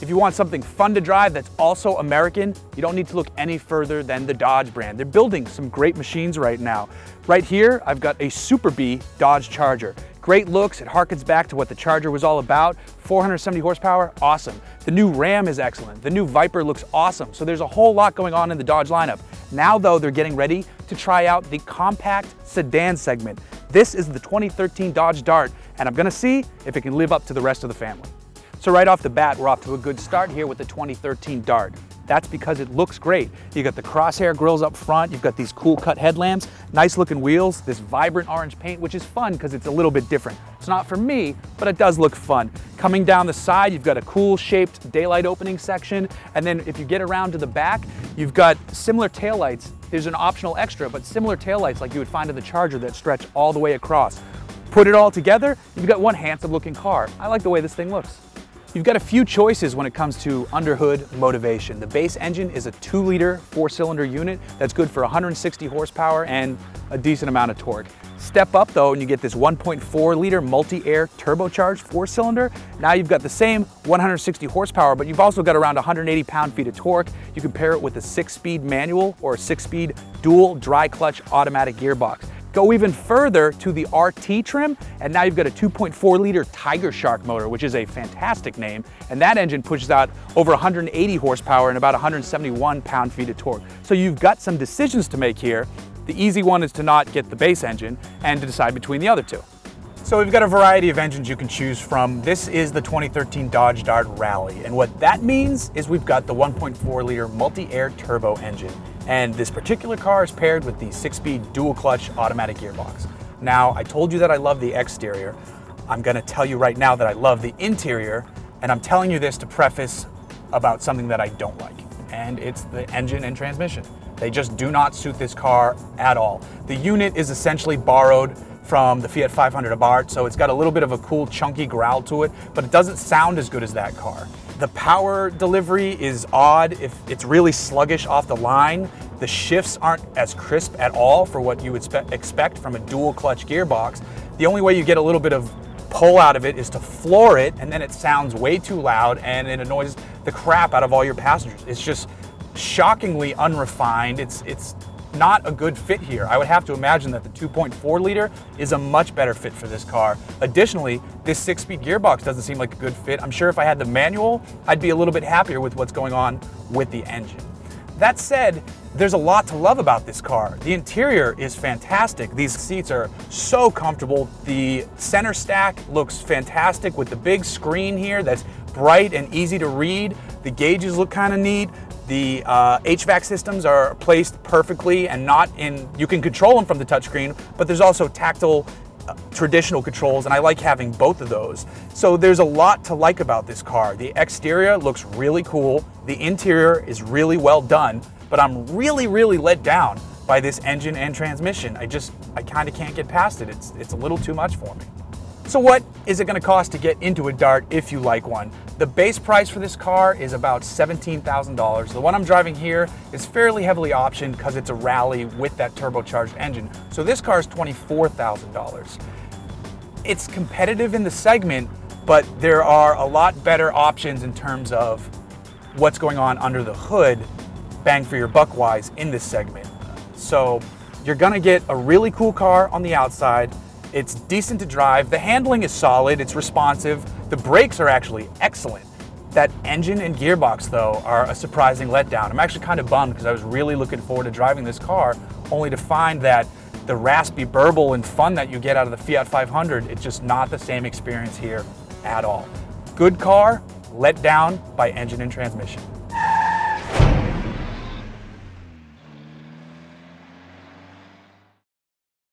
If you want something fun to drive that's also American, you don't need to look any further than the Dodge brand. They're building some great machines right now. Right here, I've got a Super B Dodge Charger. Great looks, it harkens back to what the Charger was all about. 470 horsepower, awesome. The new Ram is excellent. The new Viper looks awesome. So there's a whole lot going on in the Dodge lineup. Now though, they're getting ready to try out the compact sedan segment. This is the 2013 Dodge Dart, and I'm gonna see if it can live up to the rest of the family. So right off the bat, we're off to a good start here with the 2013 Dart. That's because it looks great. You got the crosshair grills up front, you've got these cool cut headlamps, nice looking wheels, this vibrant orange paint, which is fun because it's a little bit different. It's not for me, but it does look fun. Coming down the side, you've got a cool shaped daylight opening section, and then if you get around to the back, you've got similar taillights. There's an optional extra, but similar taillights like you would find in the Charger that stretch all the way across. Put it all together, you've got one handsome looking car. I like the way this thing looks. You've got a few choices when it comes to underhood motivation. The base engine is a 2-liter 4-cylinder unit that's good for 160 horsepower and a decent amount of torque. Step up though and you get this 1.4-liter multi-air turbocharged 4-cylinder. Now you've got the same 160 horsepower, but you've also got around 180 pound-feet of torque. You can pair it with a 6-speed manual or a 6-speed dual dry clutch automatic gearbox. Go even further to the RT trim, and now you've got a 2.4-liter Tiger Shark motor, which is a fantastic name, and that engine pushes out over 180 horsepower and about 171 pound-feet of torque. So you've got some decisions to make here. The easy one is to not get the base engine and to decide between the other two. So we've got a variety of engines you can choose from. This is the 2013 Dodge Dart Rally, and what that means is we've got the 1.4-liter multi-air turbo engine. And this particular car is paired with the 6-speed dual clutch automatic gearbox. Now, I told you that I love the exterior. I'm gonna tell you right now that I love the interior, and I'm telling you this to preface about something that I don't like, and it's the engine and transmission. They just do not suit this car at all. The unit is essentially borrowed from the Fiat 500 Abarth, so it's got a little bit of a cool chunky growl to it, but it doesn't sound as good as that car. The power delivery is odd. If it's really sluggish off the line, the shifts aren't as crisp at all for what you would expect from a dual clutch gearbox. The only way you get a little bit of pull out of it is to floor it, and then it sounds way too loud and it annoys the crap out of all your passengers. It's just shockingly unrefined. It's not a good fit here. I would have to imagine that the 2.4-liter is a much better fit for this car. Additionally, this 6-speed gearbox doesn't seem like a good fit. I'm sure if I had the manual, I'd be a little bit happier with what's going on with the engine. That said, there's a lot to love about this car. The interior is fantastic. These seats are so comfortable. The center stack looks fantastic with the big screen here that's bright and easy to read. The gauges look kind of neat. The HVAC systems are placed perfectly and not in, you can control them from the touchscreen, but there's also tactile traditional controls, and I like having both of those. So there's a lot to like about this car. The exterior looks really cool. The interior is really well done, but I'm really let down by this engine and transmission. I kind of can't get past it. It's a little too much for me. So what is it going to cost to get into a Dart if you like one? The base price for this car is about $17,000. The one I'm driving here is fairly heavily optioned because it's a Rally with that turbocharged engine. So this car is $24,000. It's competitive in the segment, but there are a lot better options in terms of what's going on under the hood, bang for your buck wise, in this segment. So you're going to get a really cool car on the outside. It's decent to drive. The handling is solid. It's responsive. The brakes are actually excellent. That engine and gearbox, though, are a surprising letdown. I'm actually kind of bummed because I was really looking forward to driving this car, only to find that the raspy burble and fun that you get out of the Fiat 500, it's just not the same experience here at all. Good car, let down by engine and transmission.